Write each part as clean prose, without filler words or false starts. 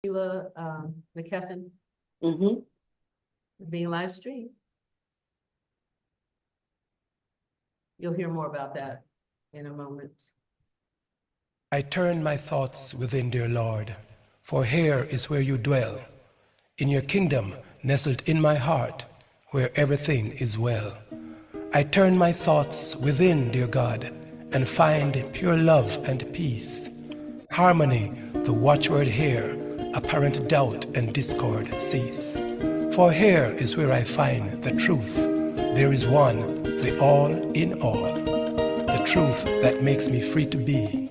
Sheila McKeffin Mm-hmm. being live streamed. You'll hear more about that in a moment. I turn my thoughts within, dear Lord, for here is where you dwell, in your kingdom nestled in my heart, where everything is well. I turn my thoughts within, dear God, and find pure love and peace. Harmony, the watchword here, apparent doubt and discord cease. For here is where I find the truth. There is one, the all in all, the truth that makes me free to be.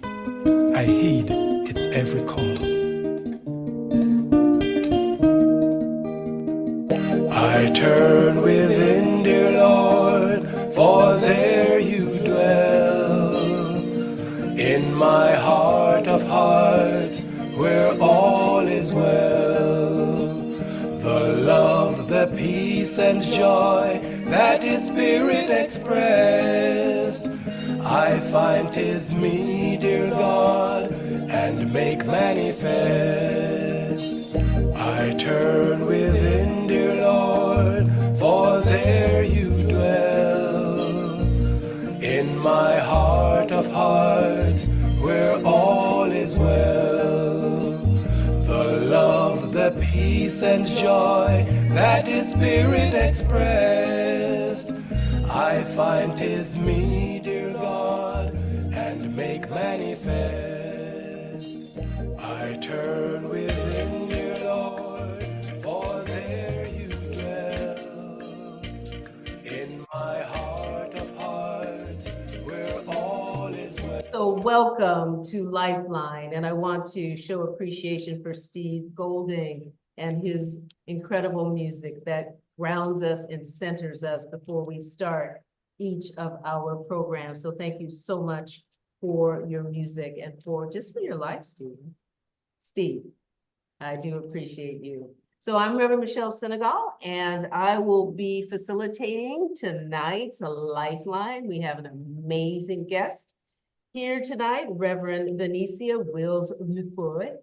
I heed its every call. I turn within, dear Lord, for there you dwell, in my heart of hearts, where all is well. The love, the peace and joy that is spirit expressed, I find 'tis me, dear God, and make manifest. I turn within, dear Lord, for there you dwell, in my heart of hearts, where all is well. The love, the peace and joy that is spirit expressed, I find 'tis me, dear God, and make manifest. I turn within, dear Lord, for there you dwell, in my heart of hearts, where all is well. So welcome to LifeLine, and I want to show appreciation for Steve Golding and his incredible music that grounds us and centers us before we start each of our programs. So thank you so much for your music and for your life, Steve. Steve, I do appreciate you. So I'm Reverend Michelle Senegal, and I will be facilitating tonight's Lifeline. We have an amazing guest here tonight, Reverend Benicia Wills-Lefroy.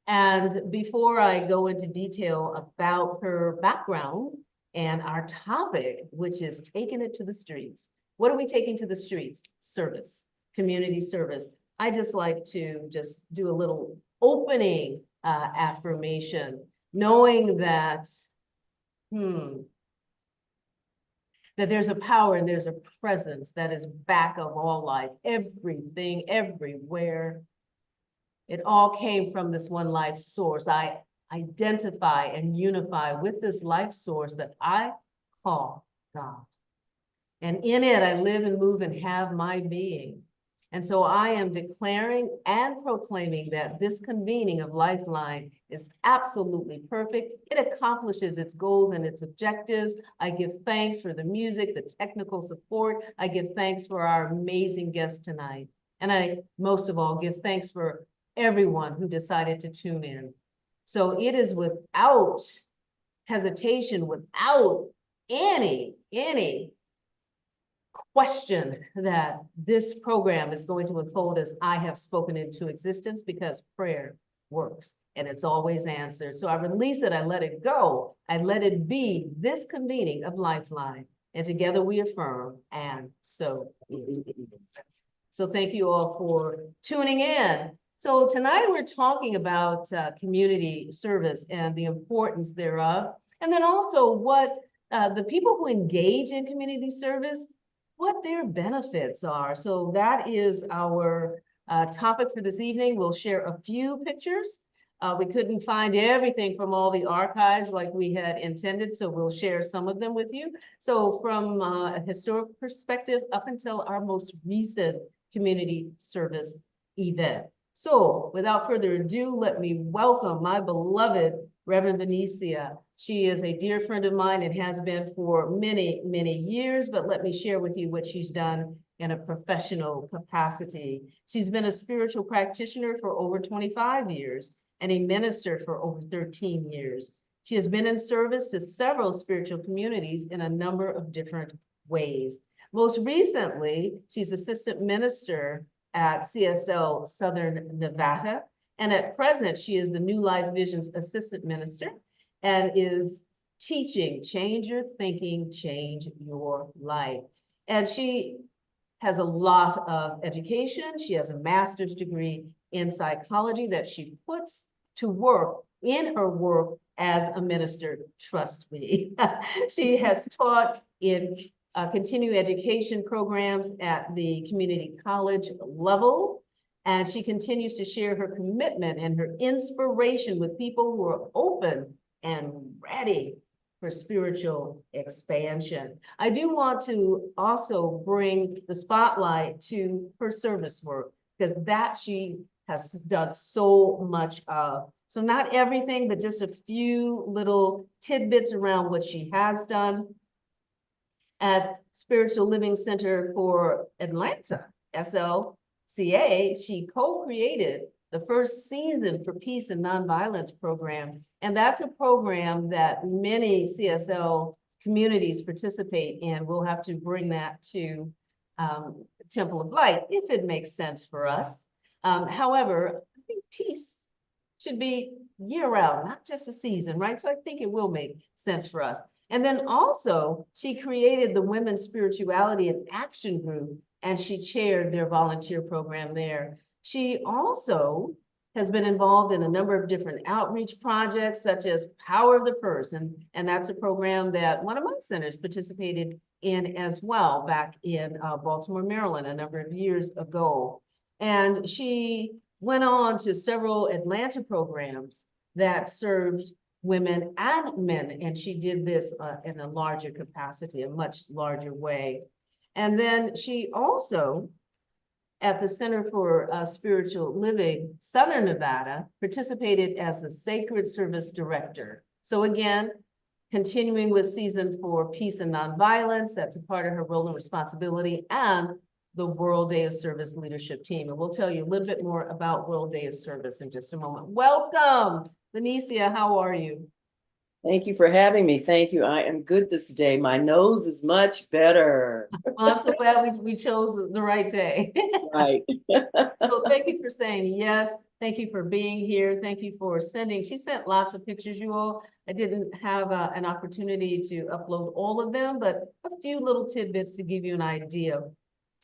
And before I go into detail about her background and our topic, which is taking it to the streets. What are we taking to the streets? Service, community service. I just like to just do a little opening affirmation, knowing that, that there's a power and there's a presence that is back of all life, everything, everywhere. It all came from this one life source. I identify and unify with this life source that I call God. And in it, I live and move and have my being. And so I am declaring and proclaiming that this convening of Lifeline is absolutely perfect. It accomplishes its goals and its objectives. I give thanks for the music, the technical support. I give thanks for our amazing guest tonight. And I, most of all, give thanks for everyone who decided to tune in. So it is without hesitation, without any question that this program is going to unfold as I have spoken into existence, because prayer works and it's always answered. So I release it, I let it go, I let it be this convening of Lifeline, and together we affirm, and so it is. So thank you all for tuning in. So tonight we're talking about community service and the importance thereof, and then also what the people who engage in community service, what their benefits are. So that is our topic for this evening. We'll share a few pictures. We couldn't find everything from all the archives like we had intended, so we'll share some of them with you. So from a historical perspective, up until our most recent community service event. So without further ado, let me welcome my beloved Reverend Benicia. She is a dear friend of mine and has been for many, many years, but let me share with you what she's done in a professional capacity. She's been a spiritual practitioner for over 25 years and a minister for over 13 years. She has been in service to several spiritual communities in a number of different ways. Most recently, she's assistant minister at CSL Southern Nevada And at present, she is the New Life Vision's assistant minister and is teaching Change Your Thinking, Change Your Life. And she has a lot of education. She has a master's degree in psychology that she puts to work in her work as a minister, trust me. She has taught in continuing education programs at the community college level. And she continues to share her commitment and her inspiration with people who are open and ready for spiritual expansion. I do want to also bring the spotlight to her service work, because that she has done so much of. So not everything, but just a few little tidbits around what she has done. At Spiritual Living Center for Atlanta, SLCA, she co-created the first season for Peace and Nonviolence program. And that's a program that many CSL communities participate in. We'll have to bring that to Temple of Light if it makes sense for us. However, I think peace should be year-round, not just a season, right? So I think it will make sense for us. And then also, she created the Women's Spirituality and Action Group, and she chaired their volunteer program there. She also has been involved in a number of different outreach projects, such as Power of the Purse, and that's a program that one of my centers participated in as well back in Baltimore, Maryland, a number of years ago. And she went on to several Atlanta programs that served women and men, and she did this in a larger capacity, a much larger way. And then she also, at the Center for Spiritual Living, Southern Nevada, participated as the Sacred Service Director. So again, continuing with season 4, Peace and Nonviolence, that's a part of her role and responsibility, and the World Day of Service leadership team. And we'll tell you a little bit more about World Day of Service in just a moment. Welcome, Benicia, how are you? Thank you for having me. Thank you. I am good this day. My nose is much better. Well, I'm so glad we chose the right day. Right. So thank you for saying yes. Thank you for being here. Thank you for sending. She sent lots of pictures, you all. I didn't have an opportunity to upload all of them, but a few little tidbits to give you an idea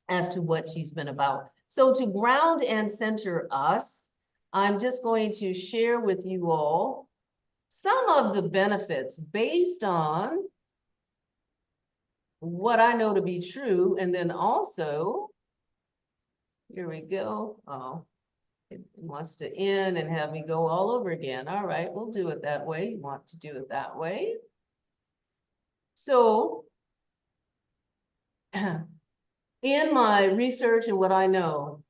as to what she's been about. So to ground and center us, I'm just going to share with you all some of the benefits based on what I know to be true. And then also, here we go. Oh, it wants to end and have me go all over again. All right, we'll do it that way. You want to do it that way. So in my research and what I know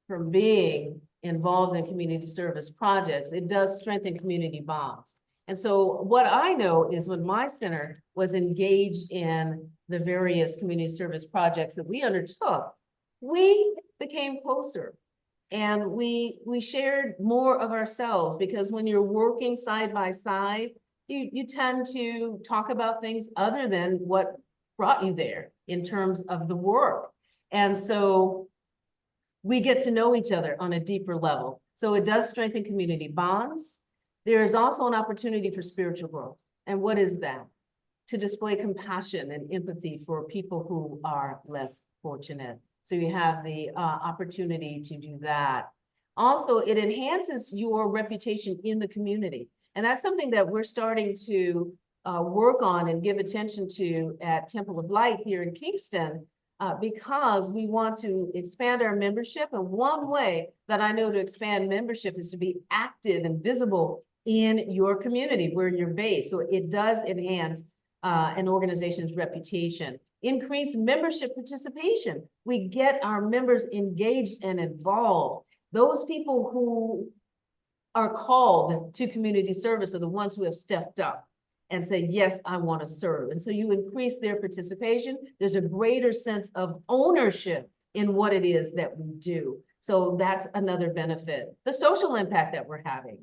from being involved in community service projects, it does strengthen community bonds. And so what I know is when my center was engaged in the various community service projects that we undertook, we became closer and we shared more of ourselves, because when you're working side by side, you tend to talk about things other than what brought you there in terms of the work. And so we get to know each other on a deeper level. So it does strengthen community bonds. There is also an opportunity for spiritual growth. And what is that? To display compassion and empathy for people who are less fortunate. So you have the opportunity to do that. Also, it enhances your reputation in the community. And that's something that we're starting to work on and give attention to at Temple of Light here in Kingston, because we want to expand our membership. And one way that I know to expand membership is to be active and visible in your community where you're based. So it does enhance an organization's reputation. Increase membership participation. We get our members engaged and involved. Those people who are called to community service are the ones who have stepped up and say, yes, I want to serve. And so you increase their participation. There's a greater sense of ownership in what it is that we do. So that's another benefit. The social impact that we're having.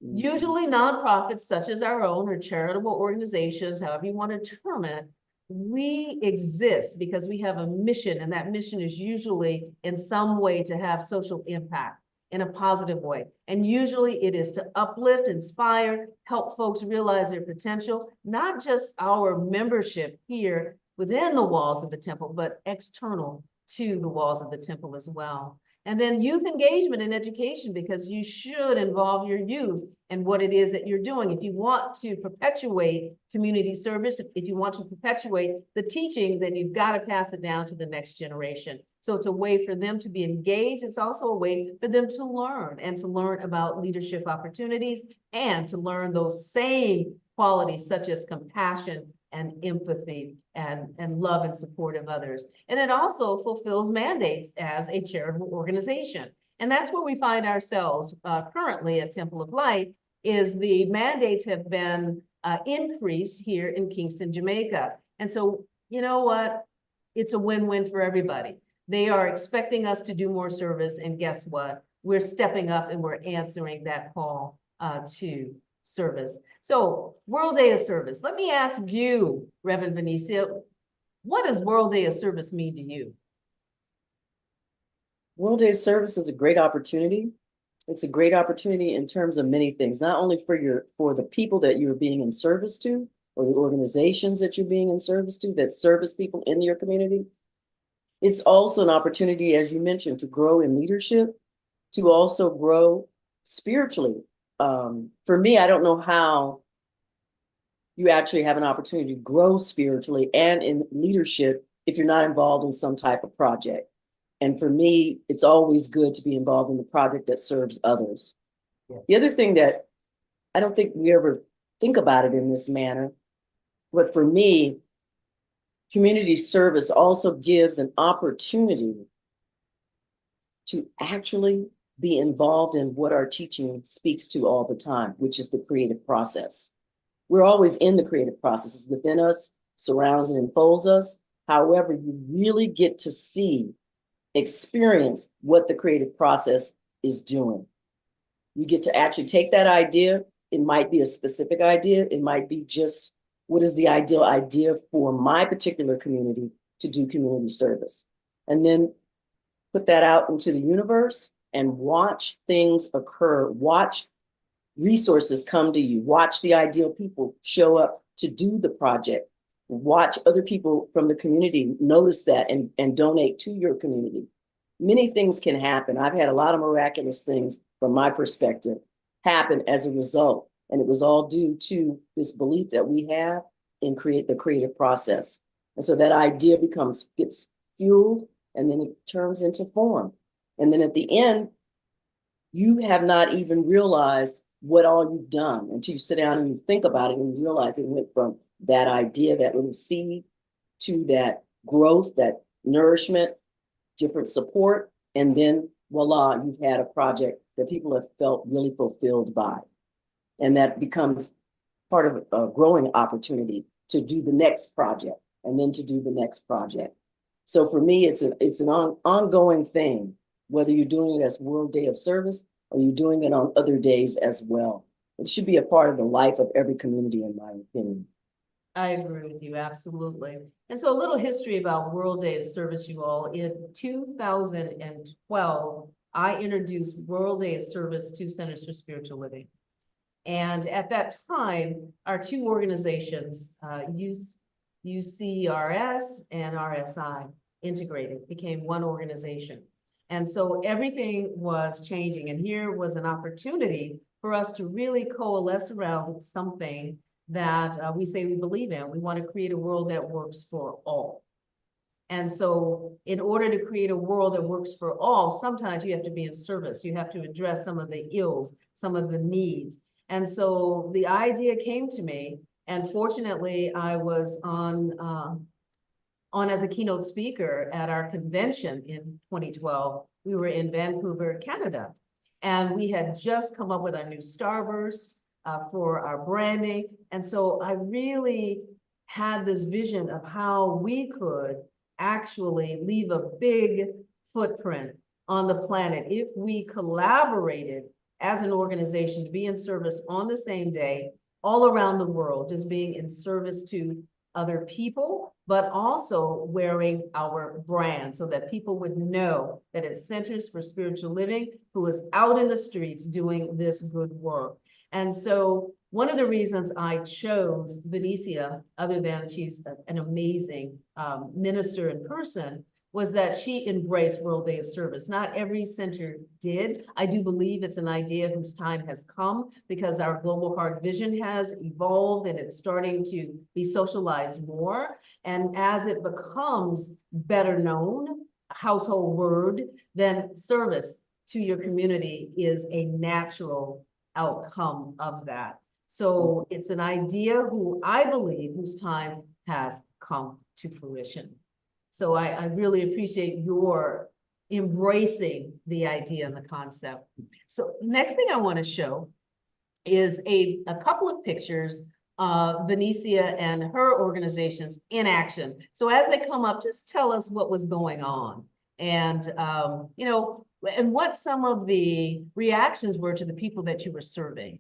Usually nonprofits such as our own, or charitable organizations, however you want to term it, we exist because we have a mission, and that mission is usually in some way to have social impact. in a positive way. And usually it is to uplift, inspire, help folks realize their potential, not just our membership here within the walls of the temple, but external to the walls of the temple as well. And then youth engagement and education, because you should involve your youth in what it is that you're doing. If you want to perpetuate community service, if you want to perpetuate the teaching, then you've got to pass it down to the next generation. So it's a way for them to be engaged. It's also a way for them to learn and to learn about leadership opportunities and to learn those same qualities such as compassion and empathy and love and support of others. And it also fulfills mandates as a charitable organization. And that's where we find ourselves currently at Temple of Light, is the mandates have been increased here in Kingston, Jamaica. And so, you know what? It's a win-win for everybody. They are expecting us to do more service, and guess what? We're stepping up and we're answering that call to service. So World Day of Service. Let me ask you, Reverend Benicia, what does World Day of Service mean to you? World Day of Service is a great opportunity. It's a great opportunity in terms of many things, not only for the people that you're being in service to, or the organizations that you're being in service to that service people in your community. It's also an opportunity, as you mentioned, to grow in leadership, to also grow spiritually. For me, I don't know how you actually have an opportunity to grow spiritually and in leadership if you're not involved in some type of project. And for me, it's always good to be involved in the project that serves others. Yeah. The other thing that I don't think we ever think about it in this manner, but for me, community service also gives an opportunity to actually be involved in what our teaching speaks to all the time, which is the creative process. We're always in the creative process. It's within us, surrounds and enfolds us. However, you really get to see, experience what the creative process is doing. You get to actually take that idea. It might be a specific idea. It might be just, what is the ideal idea for my particular community to do community service? And then put that out into the universe and watch things occur, watch resources come to you, watch the ideal people show up to do the project, watch other people from the community notice that and donate to your community. Many things can happen. I've had a lot of miraculous things from my perspective happen as a result. And it was all due to this belief that we have in the creative process. And so that idea gets fueled, and then it turns into form. And then at the end, you have not even realized what all you've done until you sit down and you think about it and you realize it went from that idea, that little seed, to that growth, that nourishment, different support, and then voila, you've had a project that people have felt really fulfilled by. And that becomes part of a growing opportunity to do the next project and then to do the next project. So for me, it's an ongoing thing, whether you're doing it as World Day of Service or you're doing it on other days as well. It should be a part of the life of every community, in my opinion. I agree with you, absolutely. And so a little history about World Day of Service, you all. In 2012, I introduced World Day of Service to Centers for Spiritual Living. And at that time, our two organizations, UCRS and RSI, integrated, became one organization. And so everything was changing. And here was an opportunity for us to really coalesce around something that we say we believe in. We want to create a world that works for all. And so in order to create a world that works for all, sometimes you have to be in service. You have to address some of the ills, some of the needs. And so the idea came to me, and fortunately I was on as a keynote speaker at our convention in 2012. We were in Vancouver, Canada, and we had just come up with our new Starburst for our branding. And so I really had this vision of how we could actually leave a big footprint on the planet if we collaborated as an organization to be in service on the same day, all around the world, just being in service to other people, but also wearing our brand so that people would know that it's Centers for Spiritual Living, who is out in the streets doing this good work. And so one of the reasons I chose Benicia, other than she's an amazing minister in person, was that she embraced World Day of Service. Not every center did. I do believe it's an idea whose time has come because our global heart vision has evolved and it's starting to be socialized more. And as it becomes better known, a household word, then service to your community is a natural outcome of that. So it's an idea who I believe whose time has come to fruition. So I really appreciate your embracing the idea and the concept. So next thing I want to show is a couple of pictures of Benicia and her organizations in action. So as they come up, just tell us what was going on and, you know, and what some of the reactions were to the people that you were serving.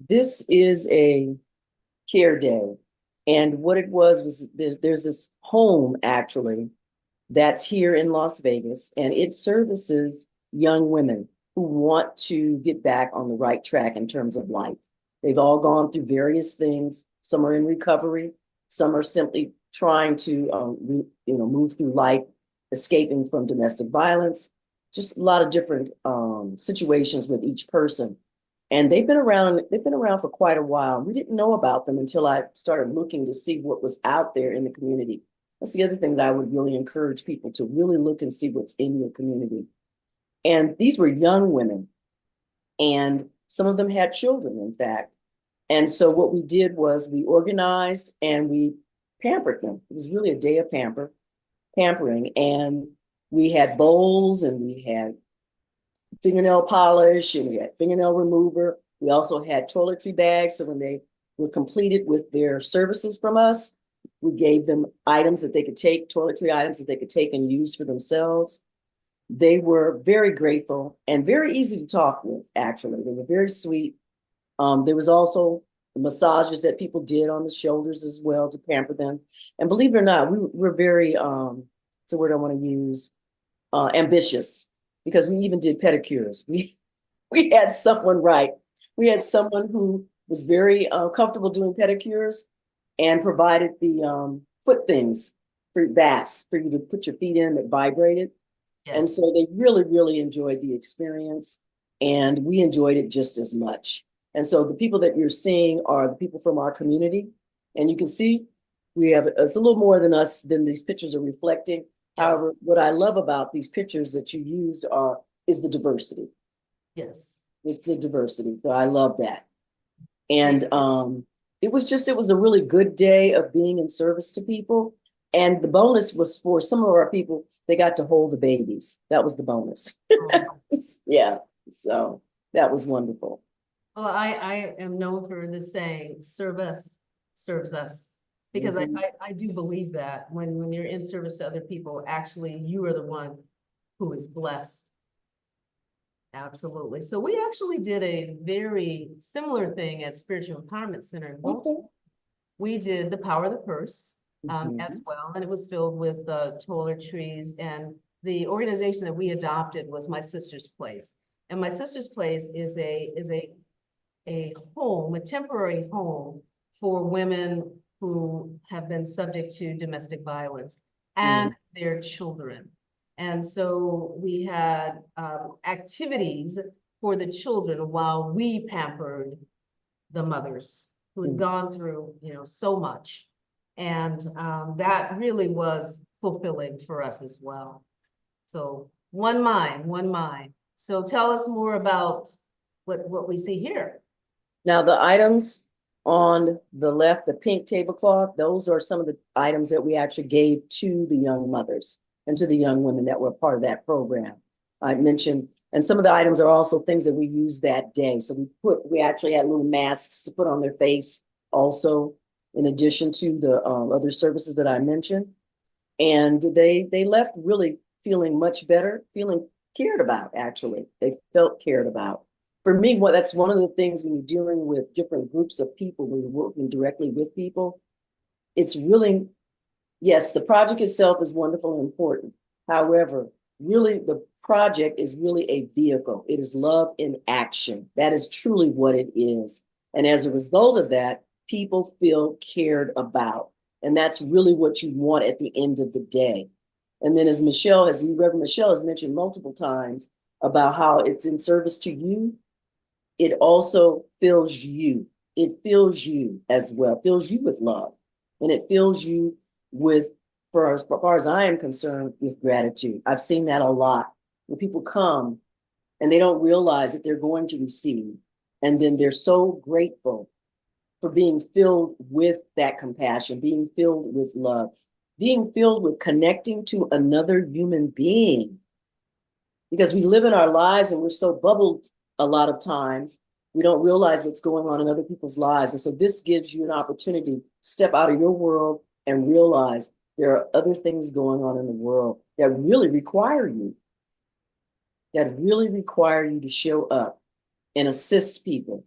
This is a care day. And what it was there's this home actually that's here in Las Vegas, and it services young women who want to get back on the right track in terms of life. They've all gone through various things. Some are in recovery. Some are simply trying to, move through life, escaping from domestic violence. Just a lot of different situations with each person. And they've been around for quite a while. We didn't know about them until I started looking to see what was out there in the community. That's the other thing that I would really encourage people to really look and see what's in your community. And these were young women, and some of them had children, in fact. And so what we did was we organized and we pampered them. It was really a day of pampering. And we had bowls and we had fingernail polish and we had fingernail remover. We also had toiletry bags. So when they were completed with their services from us, we gave them items that they could take, toiletry items that they could take and use for themselves. They were very grateful and very easy to talk with, actually. They were very sweet. There was also massages that people did on the shoulders as well to pamper them. And believe it or not, we're very, it's a word I want to use, ambitious, because we even did pedicures. We had someone We had someone who was very comfortable doing pedicures and provided the foot things for baths for you to put your feet in that vibrated. Yes. And so they really, really enjoyed the experience, and we enjoyed it just as much. And so the people that you're seeing are the people from our community. And you can see it's a little more than us than these pictures are reflecting. Yes. However, what I love about these pictures that you used is the diversity. Yes. It's the diversity. So I love that. And it was a really good day of being in service to people. And the bonus was for some of our people, they got to hold the babies. That was the bonus. Yeah. So that was wonderful. Well, I am known for the saying, service serves us. Because I do believe that when you're in service to other people, actually, you are the one who is blessed. Absolutely. So we actually did a very similar thing at Spiritual Empowerment Center in Baltimore. We did the Power of the Purse as well, and it was filled with toiletries. And the organization that we adopted was My Sister's Place. And My Sister's Place is a home, a temporary home for women who have been subject to domestic violence and their children. And so we had activities for the children while we pampered the mothers who had gone through, so much. And that really was fulfilling for us as well. So one mind. So tell us more about what we see here. Now the items on the left, the pink tablecloth, those are some of the items that we actually gave to the young mothers and to the young women that were part of that program. I mentioned, and some of the items are also things that we used that day. So we actually had little masks to put on their face also, in addition to the other services that I mentioned. And they left really feeling much better, feeling cared about, actually. They felt cared about. for me, that's one of the things when you're dealing with different groups of people, when you're working directly with people, it's really, yes, the project itself is wonderful and important. However, really the project is really a vehicle. It is love in action. That is truly what it is. And as a result of that, people feel cared about. And that's really what you want at the end of the day. And then as Reverend Michelle has mentioned multiple times about how it's in service to you, it also fills you. It fills you as well, fills you with love. And it fills you with, as far as I am concerned, with gratitude. I've seen that a lot. When people come and they don't realize that they're going to receive, and then they're so grateful for being filled with that compassion, being filled with love, being filled with connecting to another human being. Because we live in our lives and we're so bubbled a lot of times, we don't realize what's going on in other people's lives. And so this gives you an opportunity to step out of your world and realize there are other things going on in the world that really require you, to show up and assist people.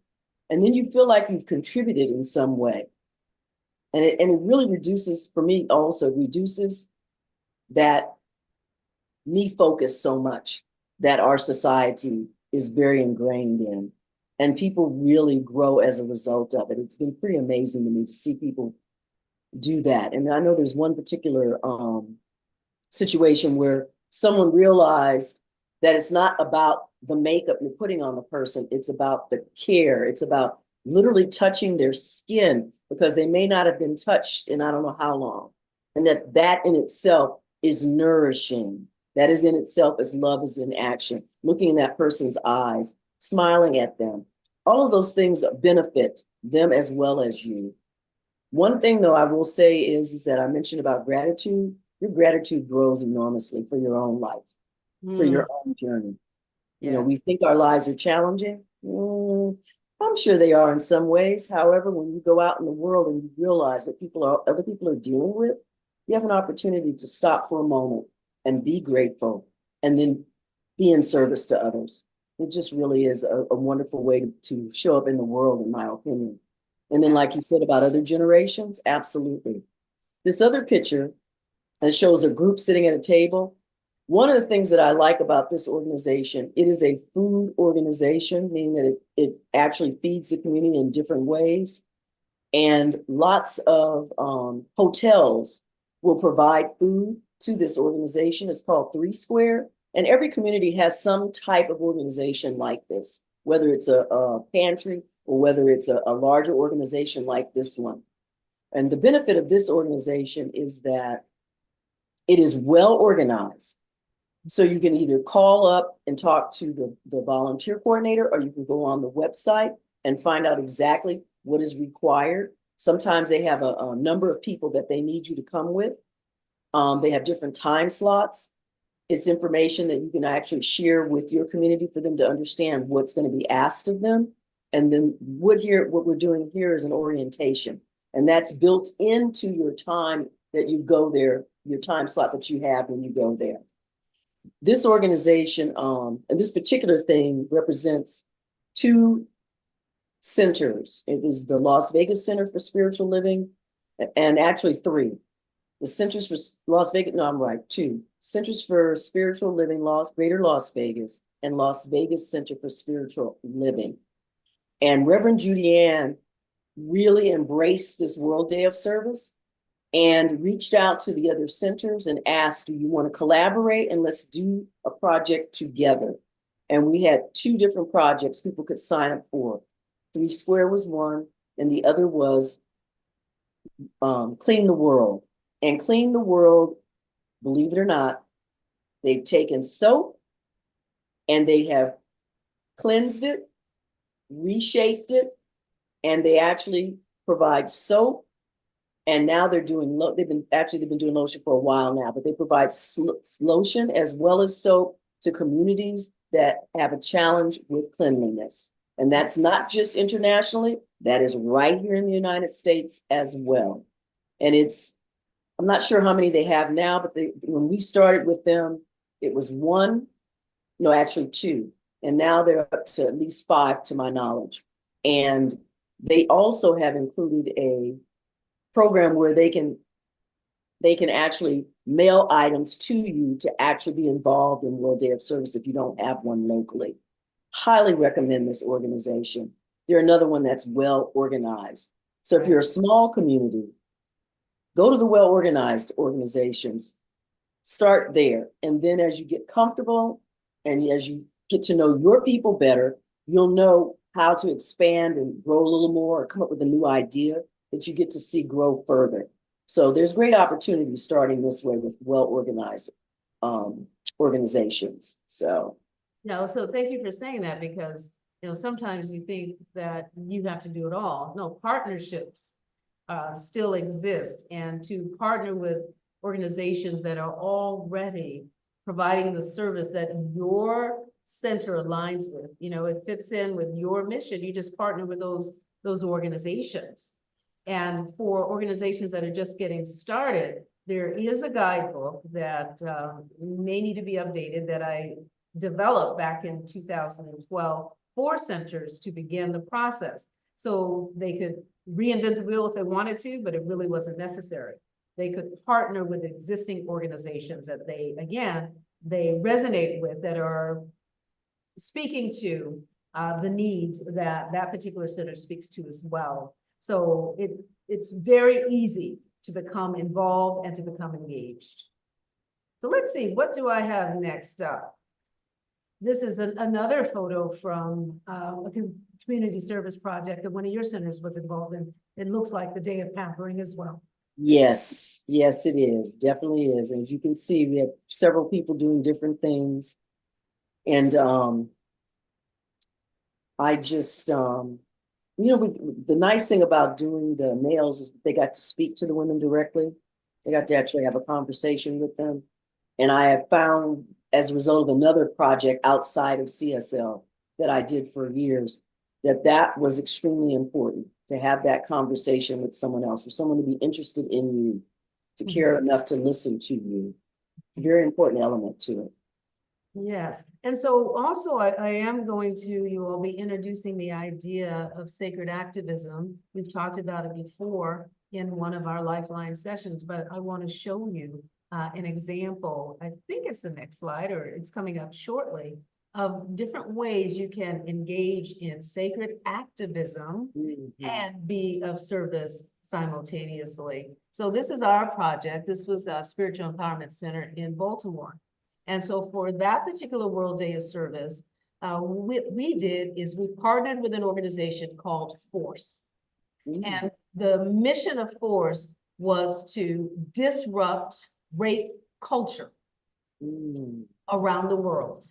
And then you feel like you've contributed in some way. And it really reduces, for me also, reduces that me focus so much that our society is very ingrained in. And people really grow as a result of it. It's been pretty amazing to me to see people do that. And I know there's one particular situation where someone realized that it's not about the makeup you're putting on the person. It's about the care. It's about literally touching their skin because they may not have been touched in I don't know how long. And that in itself is nourishing. That is in itself as love is in action. Looking in that person's eyes, smiling at them. All of those things benefit them as well as you. One thing though I will say is that I mentioned about gratitude. Your gratitude grows enormously for your own life, for your own journey. Yeah. You know, we think our lives are challenging. I'm sure they are in some ways. However, when you go out in the world and you realize what other people are dealing with, you have an opportunity to stop for a moment and be grateful and then be in service to others. It just really is a wonderful way to show up in the world, in my opinion. And then, like you said about other generations, absolutely. This other picture that shows a group sitting at a table. One of the things that I like about this organization, it is a food organization, meaning that it actually feeds the community in different ways. And lots of hotels will provide food to this organization. It's called 3 Square. And every community has some type of organization like this, whether it's a pantry or whether it's a larger organization like this one. And the benefit of this organization is that it is well organized. So you can either call up and talk to the volunteer coordinator, or you can go on the website and find out exactly what is required. Sometimes they have a number of people that they need you to come with. They have different time slots. It's information that you can actually share with your community for them to understand what's going to be asked of them. And then what we're doing here is an orientation. And that's built into your time that you go there, your time slot that you have when you go there. This organization, and this particular thing represents 2 centers. It is the Las Vegas Center for Spiritual Living, and actually 3. The Centers for Las Vegas, no, I'm right, 2. Centers for Spiritual Living, Greater Las Vegas, and Las Vegas Center for Spiritual Living. And Reverend Judy Ann really embraced this World Day of Service and reached out to the other centers and asked, do you want to collaborate and let's do a project together? And we had 2 different projects people could sign up for. 3 Square was one, and the other was Clean the World. And Clean the World, believe it or not, they've taken soap and they have cleansed it, reshaped it, and they actually provide soap. And now they're doing, they've been doing lotion for a while now, but they provide lotion as well as soap to communities that have a challenge with cleanliness. And that's not just internationally, that is right here in the United States as well. And I'm not sure how many they have now, but when we started with them, it was 1, no, actually 2. And now they're up to at least 5 to my knowledge. And they also have included a program where they can actually mail items to you to actually be involved in World Day of Service if you don't have one locally. Highly recommend this organization. They're another one that's well organized. So if you're a small community, go to the well organized organizations, start there. And then as you get comfortable and as you get to know your people better, you'll know how to expand and grow a little more or come up with a new idea that you get to see grow further. So there's great opportunity starting this way with well-organized organizations. So thank you for saying that, because sometimes you think that you have to do it all. No, partnerships still exist, and to partner with organizations that are already providing the service that your center aligns with, it fits in with your mission. You just partner with those organizations. And for organizations that are just getting started, there is a guidebook that may need to be updated that I developed back in 2012 for centers to begin the process. So they could reinvent the wheel if they wanted to, but it really wasn't necessary. They could partner with existing organizations that they resonate with, that are speaking to the needs that particular center speaks to as well. So it's very easy to become involved and to become engaged. So let's see, what do I have next up? This is another photo from a community service project that one of your centers was involved in. It looks like the Day of Pampering as well. yes, it is. Definitely is. As you can see, we have several people doing different things. And I just, the nice thing about doing the males is that they got to speak to the women directly. They got to actually have a conversation with them. And I have found, as a result of another project outside of CSL that I did for years, that was extremely important, to have that conversation with someone else, for someone to be interested in you, to care enough to listen to you. It's a very important element to it. Yes, and so also I am going to, you will be introducing the idea of sacred activism. We've talked about it before in one of our LifeLine sessions, but I want to show you an example. I think it's the next slide, or it's coming up shortly, of different ways you can engage in sacred activism and be of service simultaneously. So this is our project. This was a Spiritual Empowerment Center in Baltimore. And so for that particular World Day of Service, what we did is we partnered with an organization called Force. And the mission of Force was to disrupt rape culture around the world.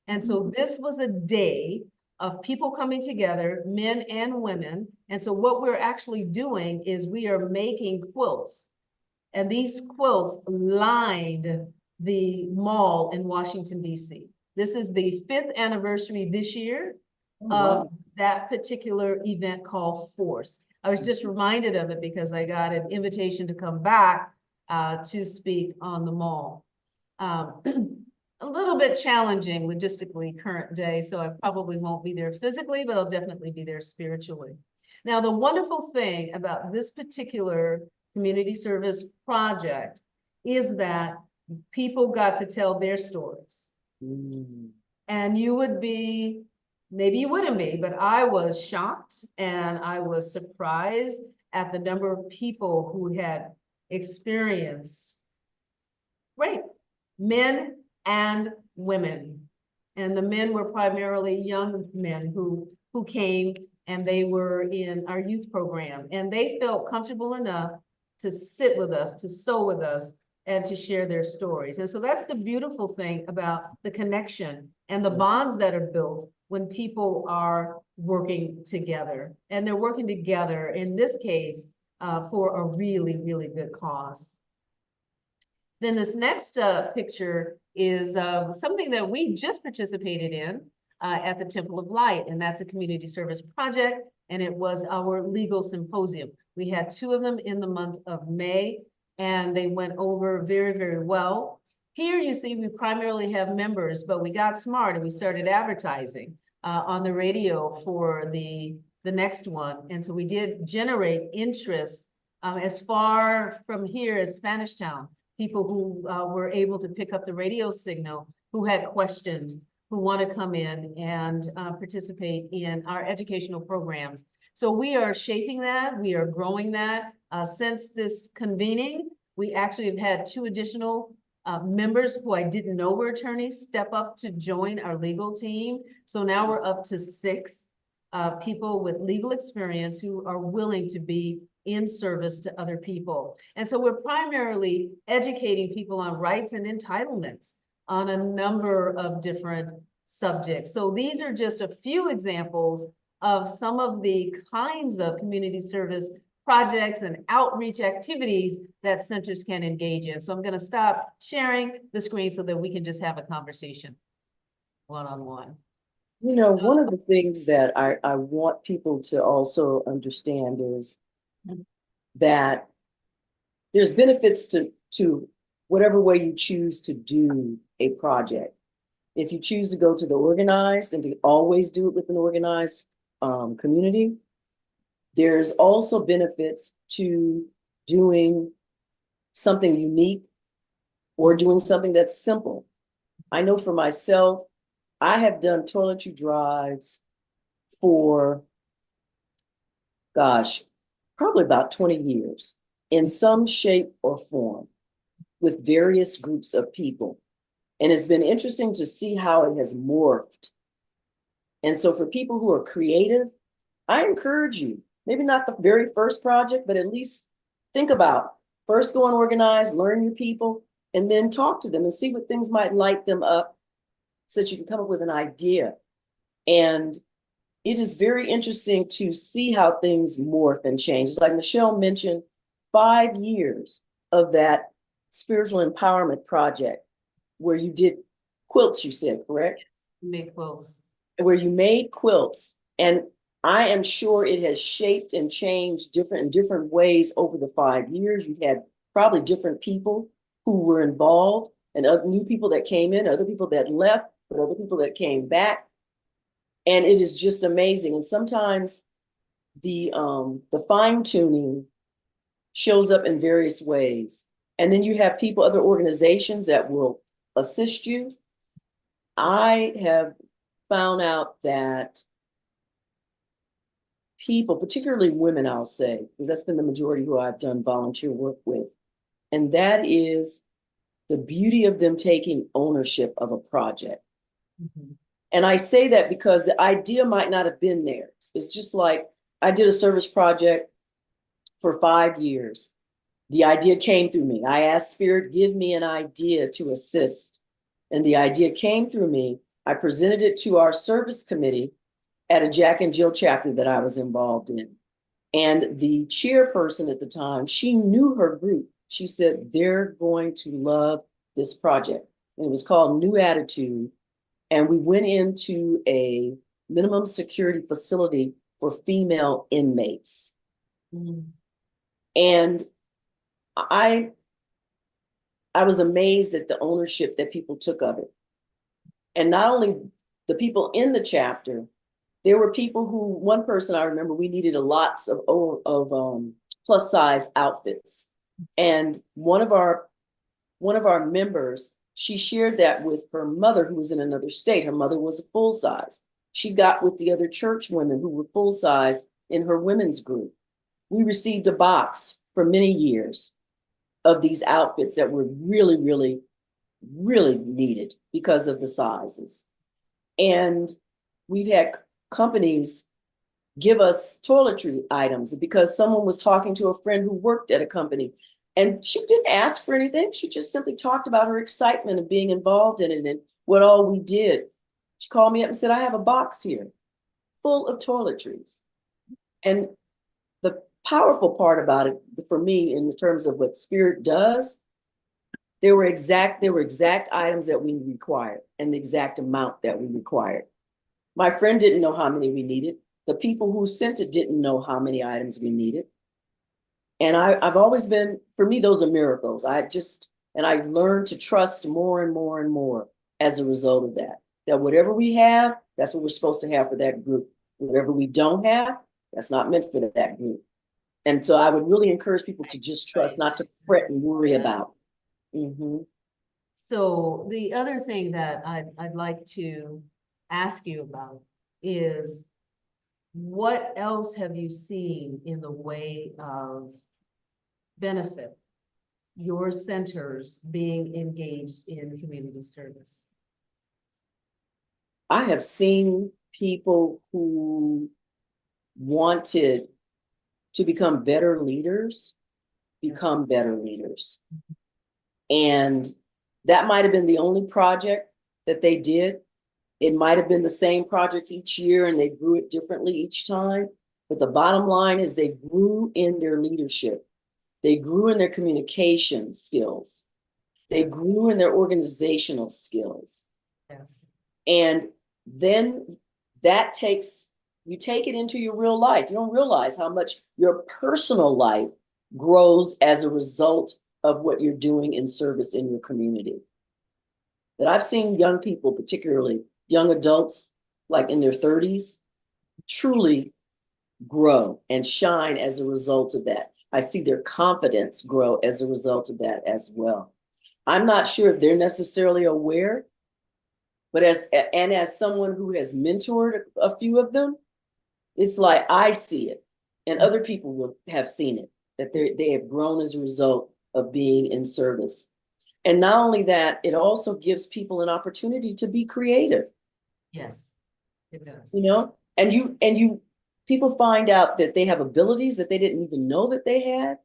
And so this was a day of people coming together, men and women. And so what we're actually doing is we are making quilts. And these quilts lined the mall in Washington, D.C. This is the 5th anniversary this year of that particular event called Force. I was just reminded of it because I got an invitation to come back to speak on the mall. A little bit challenging logistically current day, so I probably won't be there physically, but I'll definitely be there spiritually. Now, the wonderful thing about this particular community service project is that people got to tell their stories. And you would be, maybe you wouldn't be, but I was shocked and I was surprised at the number of people who had experienced rape, men and women. And the men were primarily young men who came, and they were in our youth program, and they felt comfortable enough to sit with us, to sew with us, and to share their stories. And so that's the beautiful thing about the connection and the bonds that are built when people are working together. And they're working together, in this case, for a really, really good cause. Then this next picture is something that we just participated in at the Temple of Light, and that's a community service project, and it was our legal symposium. We had 2 of them in the month of May, and they went over very, very well. Here you see we primarily have members, but we got smart and we started advertising on the radio for the next one. And so we did generate interest as far from here as Spanish Town, people who were able to pick up the radio signal, who had questions, who want to come in and participate in our educational programs. So we are shaping that, we are growing that. Since this convening, we actually have had 2 additional members who I didn't know were attorneys step up to join our legal team. So now we're up to 6 people with legal experience who are willing to be in service to other people. And so we're primarily educating people on rights and entitlements on a number of different subjects. So these are just a few examples of some of the kinds of community service projects and outreach activities that centers can engage in. So I'm going to stop sharing the screen so that we can just have a conversation one-on-one. You know, one of the things that I want people to also understand is that there's benefits to whatever way you choose to do a project. If you choose to go to the organized and to always do it with an organized community, there's also benefits to doing something unique or doing something that's simple. I know for myself, I have done toiletry drives for, gosh, probably about 20 years in some shape or form with various groups of people. And it's been interesting to see how it has morphed. And so for people who are creative, I encourage you, maybe not the very first project, but at least think about first go and organize, learn your people, and then talk to them and see what things might light them up so that you can come up with an idea. And it is very interesting to see how things morph and change. It's like Michelle mentioned, 5 years of that spiritual empowerment project where you did quilts, you said, correct? Make quilts. Where you made quilts. And I am sure it has shaped and changed in different ways over the 5 years. You've had probably different people who were involved and other new people that came in, other people that left, but other people that came back. And it is just amazing. And sometimes the fine tuning shows up in various ways. And then you have people, other organizations that will assist you. I have found out that people, particularly women, I'll say, because that's been the majority who I've done volunteer work with, and that is the beauty of them taking ownership of a project. Mm-hmm. And I say that because the idea might not have been theirs. It's just like I did a service project for 5 years. The idea came through me. I asked Spirit, give me an idea to assist. And the idea came through me. I presented it to our service committee at a Jack and Jill chapter that I was involved in. And the chairperson at the time, she knew her group. She said, they're going to love this project. And it was called New Attitude. And we went into a minimum security facility for female inmates. Mm-hmm. And I was amazed at the ownership that people took of it. And not only the people in the chapter, there were people who, one person I remember, we needed lots of plus size outfits. And one of our members, she shared that with her mother who was in another state. Her mother was a full size. She got with the other church women who were full size in her women's group. We received a box for many years of these outfits that were really, really, really needed because of the sizes. And we've had companies give us toiletry items because someone was talking to a friend who worked at a company and she didn't ask for anything. She just simply talked about her excitement of being involved in it and what all we did. She called me up and said, I have a box here full of toiletries. And the powerful part about it for me in terms of what Spirit does, there were exact items that we required and the exact amount that we required. My friend didn't know how many we needed. The people who sent it didn't know how many items we needed. And I've always been, for me, those are miracles. And I learned to trust more and more and more as a result of that. That whatever we have, that's what we're supposed to have for that group. Whatever we don't have, that's not meant for that group. And so I would really encourage people to just trust, not to fret and worry about. So the other thing that I'd like to ask you about is, what else have you seen in the way of benefit your centers being engaged in community service? I have seen people who wanted to become better leaders, become better leaders. And that might have been the only project that they did. It might have been the same project each year and they grew it differently each time. But the bottom line is they grew in their leadership. They grew in their communication skills. They grew in their organizational skills. Yes. And then that takes, you take it into your real life. You don't realize how much your personal life grows as a result of what you're doing in service in your community. That I've seen young people, particularly young adults, like in their 30s, truly grow and shine as a result of that. I see their confidence grow as a result of that as well. I'm not sure if they're necessarily aware, but as someone who has mentored a few of them, it's like I see it, and other people will have seen it, that they have grown as a result of being in service. And not only that, it also gives people an opportunity to be creative. Yes, it does. You know, and people find out that they have abilities that they didn't even know that they had.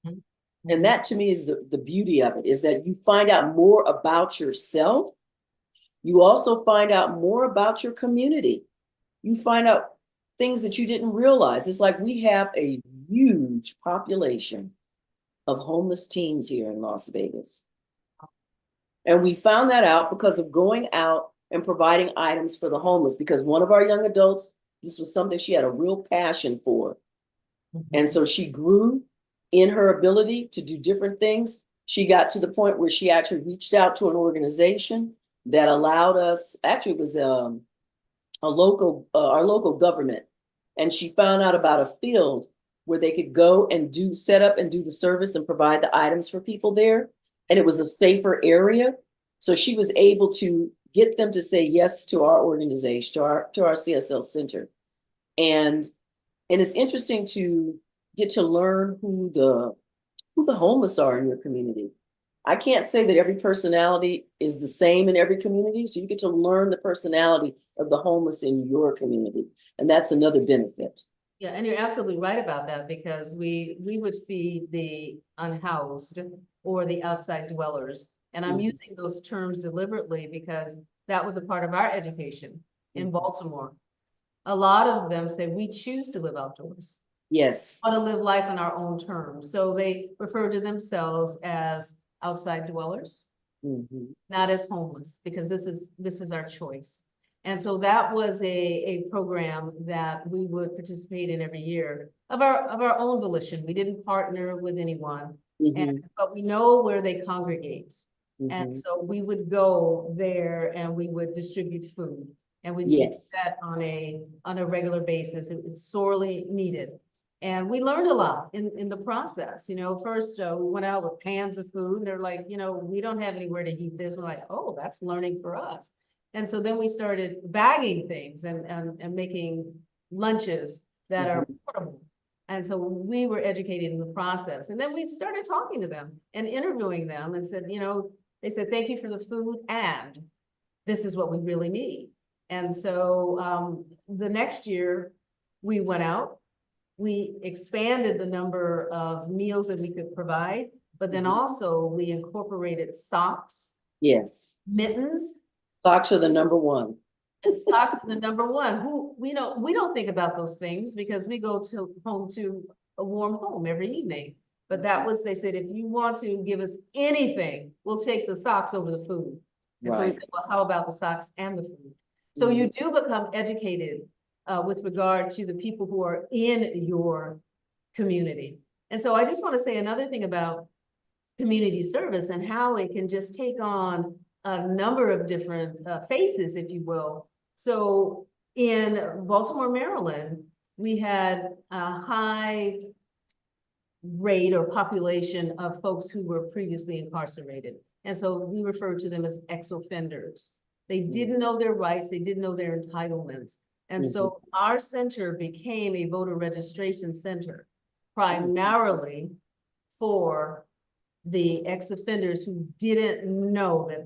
Mhm. And that to me is the beauty of it, is that you find out more about yourself. You also find out more about your community. You find out things that you didn't realize. It's like we have a huge population of homeless teens here in Las Vegas. And we found that out because of going out and providing items for the homeless, because one of our young adults, this was something she had a real passion for. And so she grew in her ability to do different things. She got to the point where she actually reached out to an organization that allowed us, actually it was our local government. And she found out about a field where they could go and set up and do the service and provide the items for people there. And it was a safer area. So she was able to get them to say yes to our organization, to our CSL center. And it's interesting to get to learn who the homeless are in your community. I can't say that every personality is the same in every community. So you get to learn the personality of the homeless in your community. And that's another benefit. Yeah, and you're absolutely right about that, because we would feed the unhoused or the outside dwellers. And I'm using those terms deliberately because that was a part of our education in Baltimore. A lot of them say we choose to live outdoors. Yes. Want to live life on our own terms. So they refer to themselves as outside dwellers, not as homeless, because this is our choice. And so that was a program that we would participate in every year of our own volition. We didn't partner with anyone, but we know where they congregate. And so we would go there and we would distribute food, and we did that on a regular basis. It's sorely needed. And we learned a lot in the process. You know, first we went out with pans of food. They're like, you know, we don't have anywhere to eat this. We're like, oh, that's learning for us. And so then we started bagging things and making lunches that are portable. And so we were educated in the process. And then we started talking to them and interviewing them and said, you know, they said, thank you for the food, and this is what we really need. And so the next year we went out. We expanded the number of meals that we could provide, but then also we incorporated socks, mittens. Socks are the number one. And socks are the number one. We don't think about those things because we go home to a warm home every evening. But that was, they said, if you want to give us anything, we'll take the socks over the food. And so we said, well, how about the socks and the food? So you do become educated with regard to the people who are in your community. And so I just want to say another thing about community service and how it can just take on a number of different faces, if you will. So in Baltimore, Maryland, we had a high rate or population of folks who were previously incarcerated. And so we refer to them as ex-offenders. They didn't know their rights, they didn't know their entitlements. And so our center became a voter registration center, primarily for the ex-offenders who didn't know that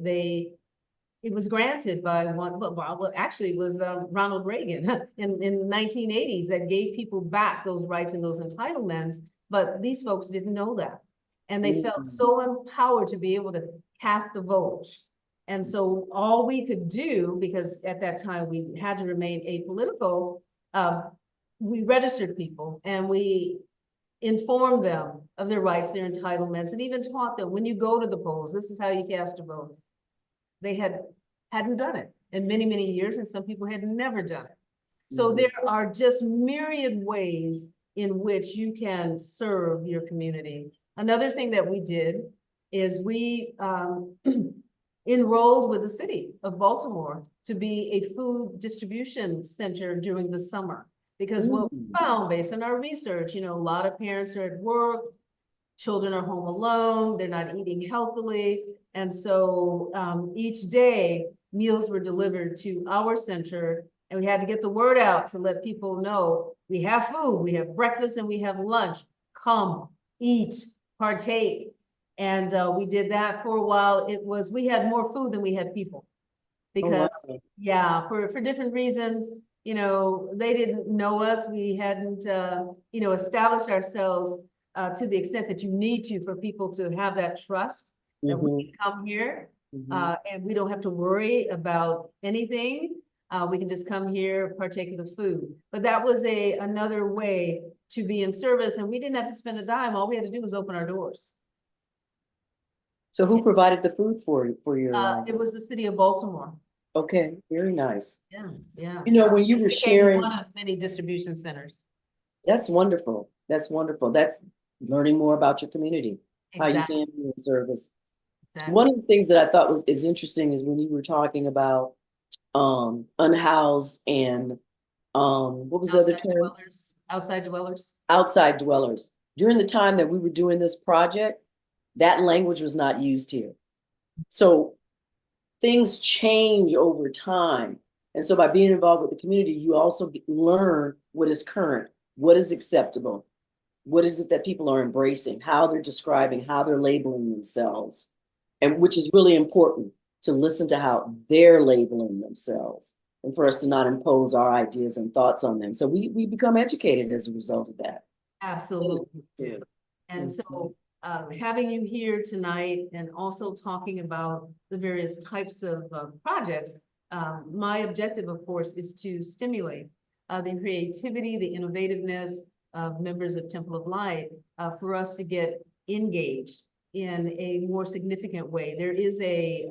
it was granted by well, actually it was Ronald Reagan in the 1980s that gave people back those rights and those entitlements, but these folks didn't know that. And they felt so empowered to be able to cast the vote. And so all we could do, because at that time we had to remain apolitical, we registered people and we informed them of their rights, their entitlements, and even taught them when you go to the polls, this is how you cast a vote. They hadn't done it in many, many years, and some people had never done it. So there are just myriad ways in which you can serve your community. Another thing that we did is we enrolled with the city of Baltimore to be a food distribution center during the summer. Because what we found based on our research, a lot of parents are at work, children are home alone, they're not eating healthily. And so each day meals were delivered to our center, and we had to get the word out to let people know we have food, we have breakfast and we have lunch. Come, eat, partake. And we did that for a while. We had more food than we had people. Because yeah, for different reasons, they didn't know us. We hadn't, established ourselves to the extent that you need to for people to have that trust that we can come here and we don't have to worry about anything. We can just come here, partake of the food. But that was another way to be in service, and we didn't have to spend a dime. All we had to do was open our doors. So who provided the food for your? It was the city of Baltimore. Okay, very nice. Yeah. When you were sharing, one of many distribution centers. that's wonderful. That's wonderful. That's learning more about your community, how you can be in service. Exactly. One of the things that I thought is interesting is when you were talking about unhoused and what was the other term? Outside dwellers. Outside dwellers. During the time that we were doing this project, that language was not used here. So things change over time. And so by being involved with the community, you also learn what is current, what is acceptable, what is it that people are embracing, how they're describing, how they're labeling themselves, and which is really important to listen to how they're labeling themselves and for us to not impose our ideas and thoughts on them. So we become educated as a result of that. Absolutely do. And so having you here tonight and also talking about the various types of projects, my objective, of course, is to stimulate the creativity, the innovativeness of members of Temple of Light for us to get engaged in a more significant way. There is a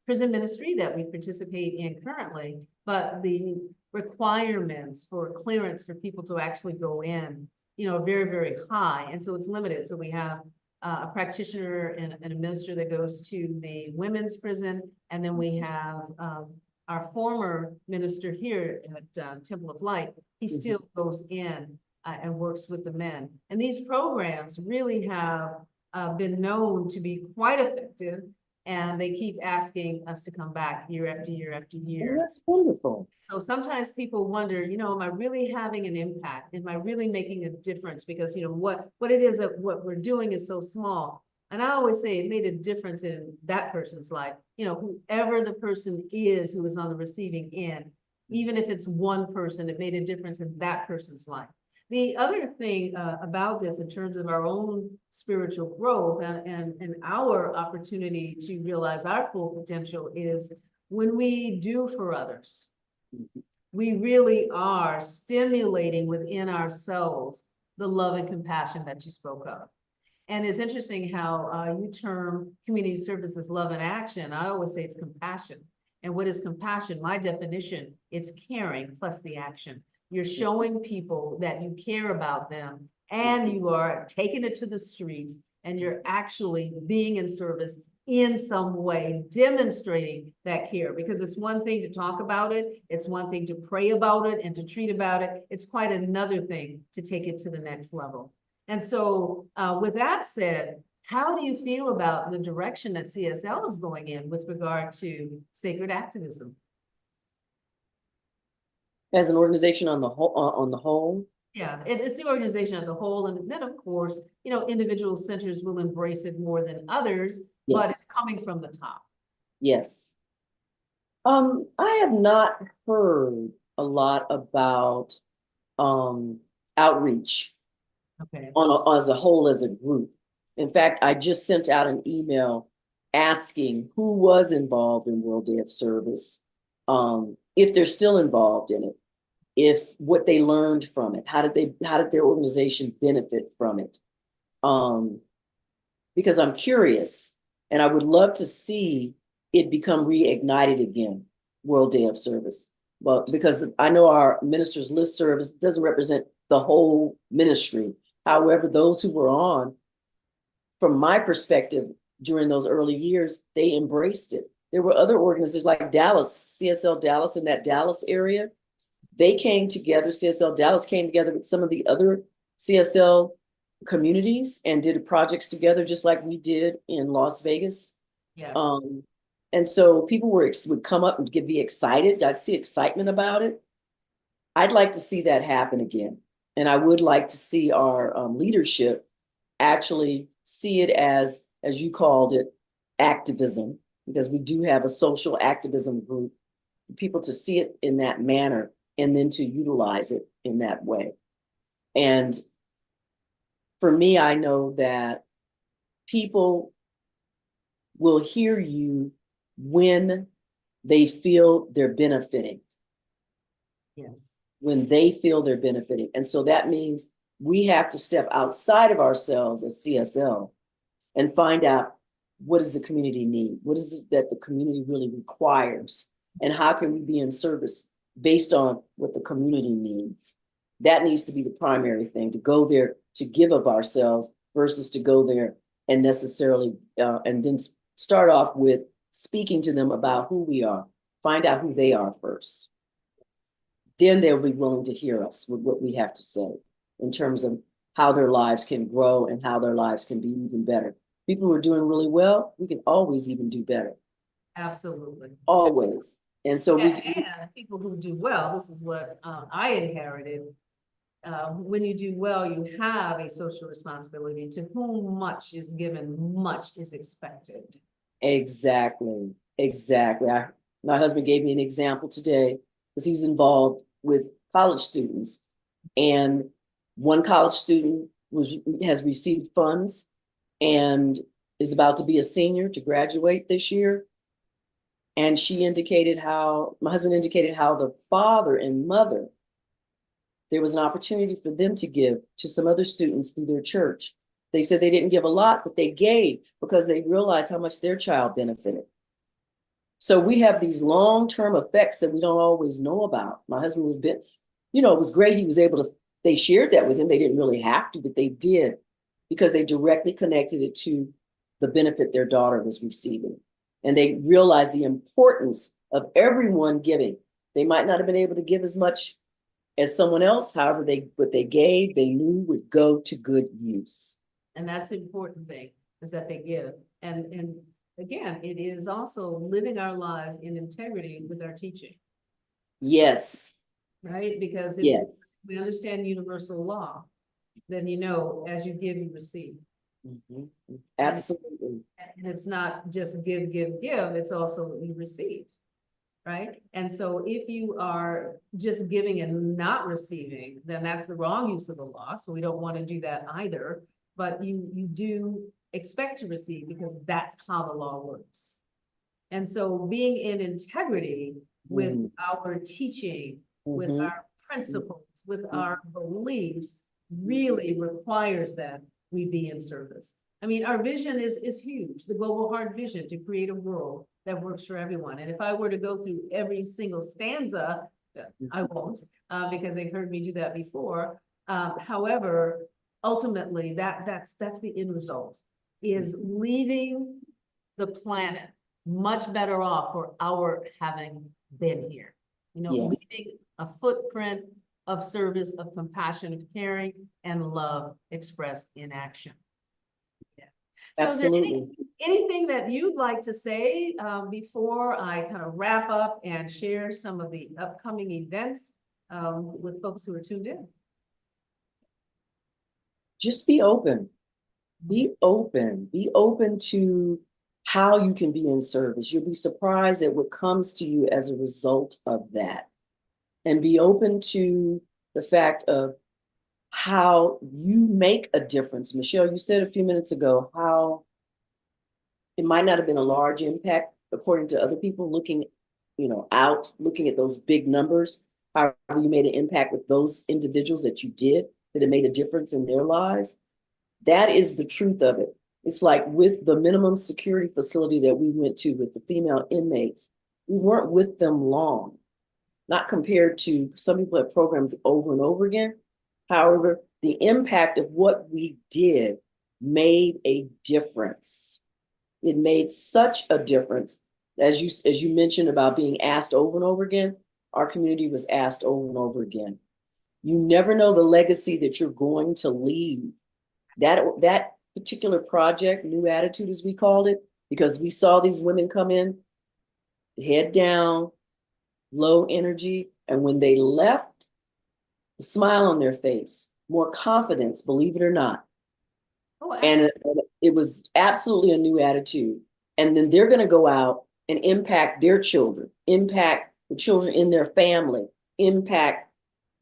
prison ministry that we participate in currently, but the requirements for clearance for people to actually go in, are very, very high. And so it's limited. So we have a practitioner and a minister that goes to the women's prison. And then we have our former minister here at Temple of Light. He still goes in and works with the men. And these programs really have been known to be quite effective, and they keep asking us to come back year after year after year. Oh, that's wonderful. So sometimes people wonder, am I really having an impact? Am I really making a difference? Because what it is that what we're doing is so small. And I always say it made a difference in that person's life. Whoever the person is who is on the receiving end, even if it's one person, it made a difference in that person's life. The other thing about this in terms of our own spiritual growth and our opportunity to realize our full potential is when we do for others, we really are stimulating within ourselves the love and compassion that you spoke of. And it's interesting how you term community service as love and action. I always say it's compassion. And what is compassion? My definition, it's caring plus the action. You're showing people that you care about them, and you are taking it to the streets and you're actually being in service in some way, demonstrating that care, because it's one thing to talk about it, it's one thing to pray about it and to treat about it. It's quite another thing to take it to the next level. And so with that said, how do you feel about the direction that CSL is going in with regard to sacred activism? As an organization on the whole, Yeah, it's the organization as a whole, and then of course, you know, individual centers will embrace it more than others, but it's yes, coming from the top. yes. I have not heard a lot about outreach Okay. as a whole, as a group. In fact, I just sent out an email asking who was involved in World Day of Service, if they're still involved in it, if what they learned from it, how did their organization benefit from it? Because I'm curious and I would love to see it become reignited again, World Day of Service. Well, because I know our ministers list service doesn't represent the whole ministry. However, those who were on, from my perspective, during those early years, they embraced it. There were other organizations like Dallas, CSL Dallas in that Dallas area. They came together, CSL Dallas came together with some of the other CSL communities and did projects together, just like we did in Las Vegas. Yes. And so people would come up and be excited. I'd see excitement about it. I'd like to see that happen again. And I would like to see our leadership actually see it as you called it, activism, because we do have a social activism group, for people to see it in that manner and then to utilize it in that way. And for me, I know that people will hear you when they feel they're benefiting. Yes. When they feel they're benefiting. And so that means we have to step outside of ourselves as CSL and find out, what does the community need? What is it that the community really requires? And how can we be in service based on what the community needs? That needs to be the primary thing, to go there to give of ourselves versus to go there and necessarily, and then start off with speaking to them about who we are, find out who they are first. Then they'll be willing to hear us with what we have to say in terms of how their lives can grow and how their lives can be even better. People who are doing really well, we can always even do better. Absolutely. Always. And so and people who do well, this is what I inherited. When you do well, you have a social responsibility. To whom much is given, much is expected. Exactly. My husband gave me an example today because he's involved with college students. And one college student has received funds and is about to be a senior to graduate this year. And my husband indicated how the father and mother, there was an opportunity for them to give to some other students through their church. They said they didn't give a lot, but they gave because they realized how much their child benefited. So we have these long-term effects that we don't always know about. My husband it was great. He was able to, they shared that with him. They didn't really have to, but they did because they directly connected it to the benefit their daughter was receiving. And they realized the importance of everyone giving. They might not have been able to give as much as someone else. However, what they gave, they knew would go to good use. And that's the important thing, is that they give. And again, it is also living our lives in integrity with our teaching. Yes. Right? Because if we understand universal law, then as you give, you receive. Mm-hmm. Absolutely. And it's not just give, it's also what you receive. Right? And so if you are just giving and not receiving, then that's the wrong use of the law. So we don't want to do that either. But you do expect to receive because that's how the law works. And so being in integrity with our teaching, with our principles, with our beliefs, really requires that we be in service. I mean, our vision is huge, the global heart vision, to create a world that works for everyone. And if I were to go through every single stanza, I won't, because they've heard me do that before. However, ultimately, that's the end result. is leaving the planet much better off for our having been here. You know, Yes. leaving a footprint of service, of compassion, of caring, and love expressed in action. Yeah. So is there Absolutely. anything that you'd like to say before I kind of wrap up and share some of the upcoming events with folks who are tuned in? Just be open. Be open. Be open to how you can be in service. You'll be surprised at what comes to you as a result of that. And be open to the fact of how you make a difference. Michelle, you said a few minutes ago how it might not have been a large impact according to other people looking, out, looking at those big numbers. However, you made an impact with those individuals that you did, that it made a difference in their lives. That is the truth of it. It's like with the minimum security facility that we went to with the female inmates, we weren't with them long, not compared to some people have programs over and over again. However, the impact of what we did made a difference. It made such a difference. As you mentioned about being asked over and over again, our community was asked over and over again. You never know the legacy that you're going to leave. That particular project, New Attitude as we called it, because we saw these women come in, head down, low energy, and when they left, a smile on their face, more confidence, believe it or not. Oh, And it was absolutely a new attitude. And then they're going to go out and impact their children, impact the children in their family, impact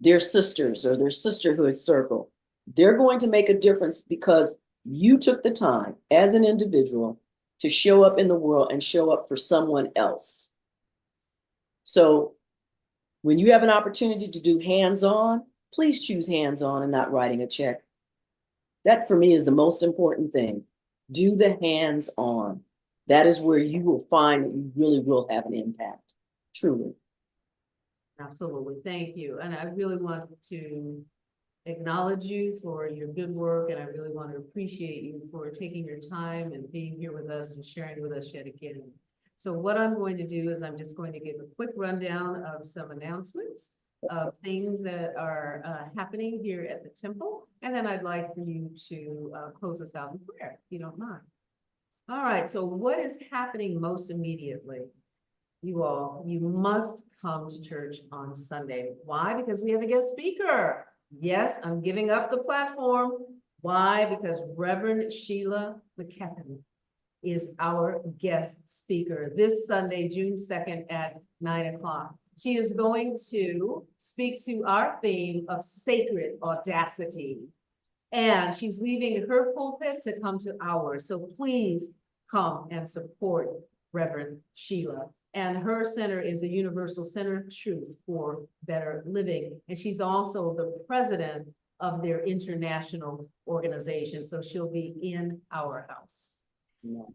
their sisters or their sisterhood circle. They're going to make a difference because you took the time as an individual to show up in the world and show up for someone else. So when you have an opportunity to do hands-on, please choose hands-on and not writing a check. That for me is the most important thing. Do the hands-on. That is where you will find that you really will have an impact, truly. absolutely. Thank you. And I really want to acknowledge you for your good work, and I really want to appreciate you for taking your time and being here with us and sharing with us yet again. So what I'm going to do is I'm just going to give a quick rundown of some announcements of things that are happening here at the temple, and then I'd like for you to close us out in prayer, if you don't mind. All right, so what is happening most immediately? You must come to church on Sunday. Why? Because we have a guest speaker. Yes, I'm giving up the platform. Why? Because Reverend Sheila McKeppin is our guest speaker this Sunday, June 2nd at 9 o'clock. She is going to speak to our theme of sacred audacity. And she's leaving her pulpit to come to ours. So please come and support Reverend Sheila. And her center is a Universal Center of Truth for Better Living. And she's also the president of their international organization. So she'll be in our house.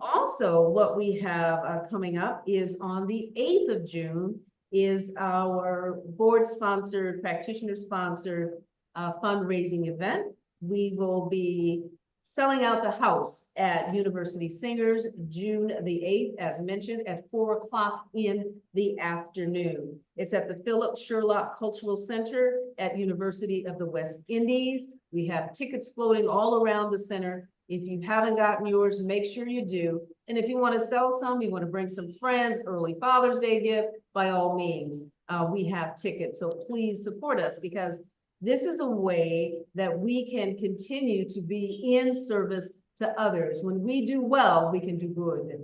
Also, what we have coming up is on the 8th of June is our board-sponsored, practitioner-sponsored fundraising event. We will be selling out the house at University Singers, June the 8th, as mentioned, at 4 o'clock in the afternoon. It's at the Philip Sherlock Cultural Center at University of the West Indies. We have tickets floating all around the center. If you haven't gotten yours, make sure you do. And if you want to sell some, you want to bring some friends, early Father's Day gift, by all means, we have tickets. So please support us, because this is a way that we can continue to be in service to others. When we do well, we can do good.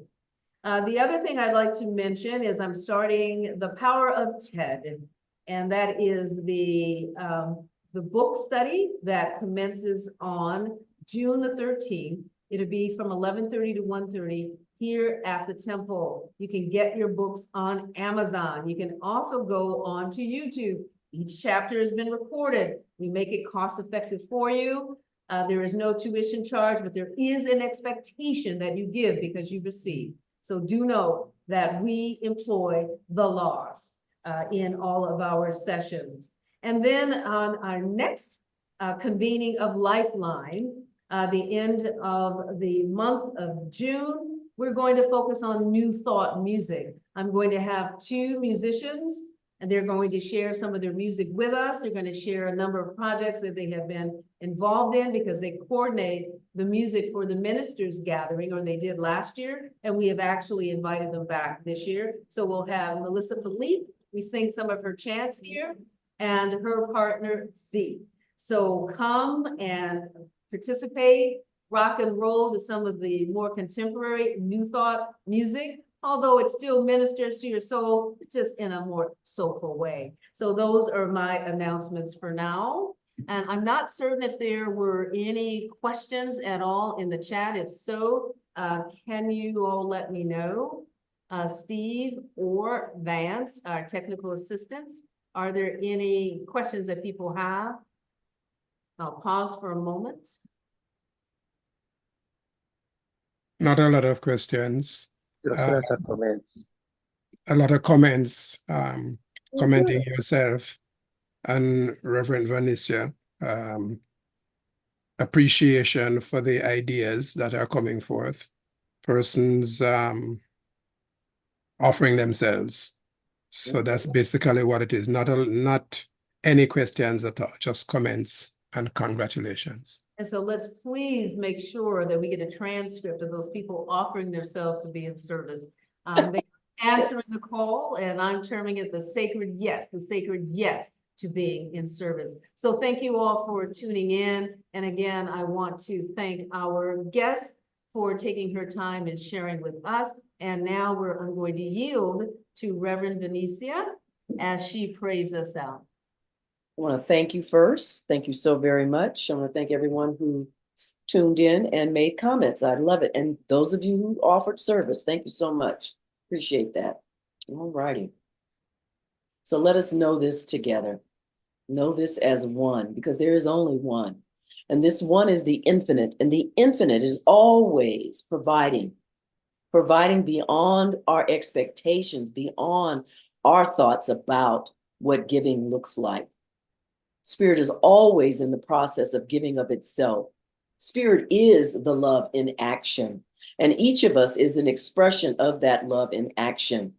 The other thing I'd like to mention is I'm starting The Power of TED, and that is the book study that commences on June the 13th. It'll be from 11:30 to 1:30 here at the temple. You can get your books on Amazon. You can also go on to YouTube. Each chapter has been recorded. We make it cost-effective for you. There is no tuition charge, but there is an expectation that you give because you receive. So do know that we employ the laws in all of our sessions. And then on our next convening of LifeLine, The end of the month of June, we're going to focus on New Thought music. I'm going to have two musicians, and they're going to share some of their music with us. They're going to share a number of projects that they have been involved in because they coordinate the music for the ministers gathering, or they did last year, and we have actually invited them back this year. So we'll have Melissa Philippe, we sing some of her chants here, and her partner Z. So come and participate, rock and roll to some of the more contemporary New Thought music, although it still ministers to your soul, just in a more soulful way. So those are my announcements for now. And I'm not certain if there were any questions at all in the chat. If so, can you all let me know? Steve or Vance, our technical assistants, are there any questions that people have? I'll pause for a moment. Not a lot of questions. Just a lot of comments. A lot of comments, commending yourself and Reverend Vanessa. Appreciation for the ideas that are coming forth. Persons offering themselves. So that's basically what it is. Not any questions at all, just comments and congratulations. And so let's please make sure that we get a transcript of those people offering themselves to be in service. They answering the call, and I'm terming it the sacred yes to being in service. So thank you all for tuning in. And again, I want to thank our guest for taking her time and sharing with us. And now I'm going to yield to Reverend Vanessa as she prays us out. I want to thank you first. Thank you so very much. I want to thank everyone who tuned in and made comments. I love it. And those of you who offered service, thank you so much. Appreciate that. All righty. So let us know this together. Know this as one, because there is only one. And this one is the infinite. And the infinite is always providing beyond our expectations, beyond our thoughts about what giving looks like. Spirit is always in the process of giving of itself. Spirit is the love in action, and each of us is an expression of that love in action.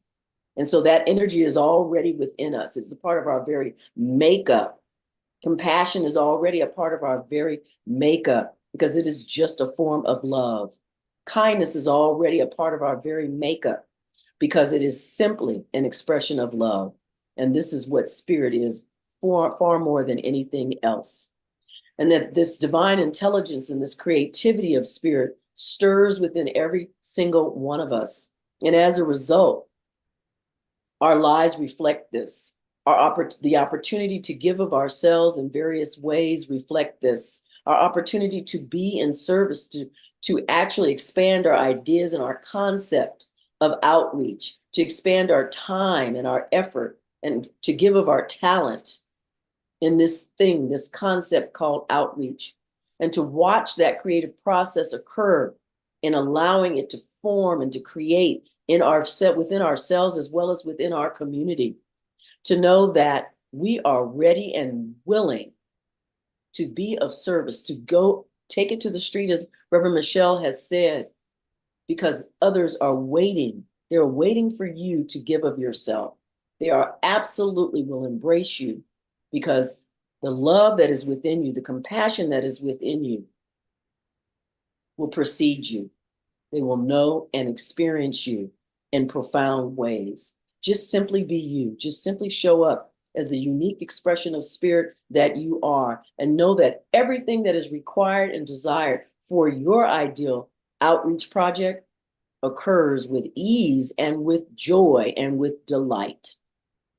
And so that energy is already within us. It's a part of our very makeup. Compassion is already a part of our very makeup because it is just a form of love. Kindness is already a part of our very makeup because it is simply an expression of love. And this is what spirit is far more than anything else. And that this divine intelligence and this creativity of spirit stirs within every single one of us. And as a result, our lives reflect this. The opportunity to give of ourselves in various ways reflect this. Our opportunity to be in service, to actually expand our ideas and our concept of outreach, to expand our time and our effort, and to give of our talent in this thing, this concept called outreach, and to watch that creative process occur in allowing it to form and to create within ourselves as well as within our community. To know that we are ready and willing to be of service, to go take it to the street, as Reverend Michelle has said, because others are waiting. They're waiting for you to give of yourself. They are absolutely will embrace you because the love that is within you, the compassion that is within you will precede you. They will know and experience you in profound ways. Just simply be you. Just simply show up as the unique expression of spirit that you are, and know that everything that is required and desired for your ideal outreach project occurs with ease and with joy and with delight.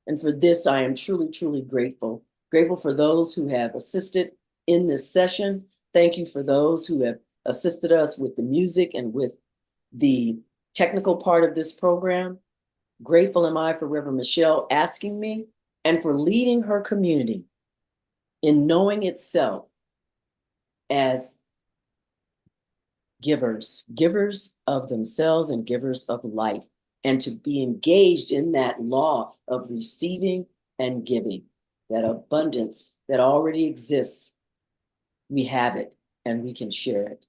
And for this, I am truly, truly grateful. Grateful for those who have assisted in this session. Thank you for those who have assisted us with the music and with the technical part of this program. Grateful am I for Reverend Michelle asking me and for leading her community in knowing itself as givers of themselves and givers of life, and to be engaged in that law of receiving and giving, that abundance that already exists. We have it, and we can share it.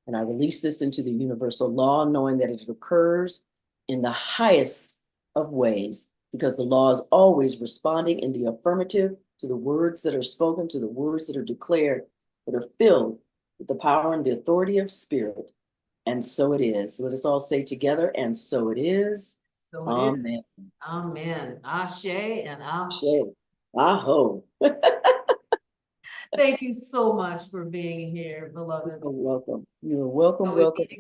And I release this into the universal law, knowing that it occurs in the highest of ways, because the law is always responding in the affirmative to the words that are spoken, to the words that are declared, that are filled with the power and the authority of spirit. And so it is. Let us all say together, and so it is. So it Amen. is. Amen. Ashe and Ashe. Ashe. Aho. Thank you so much for being here, beloved. You're welcome. You're welcome, Enjoy welcome. being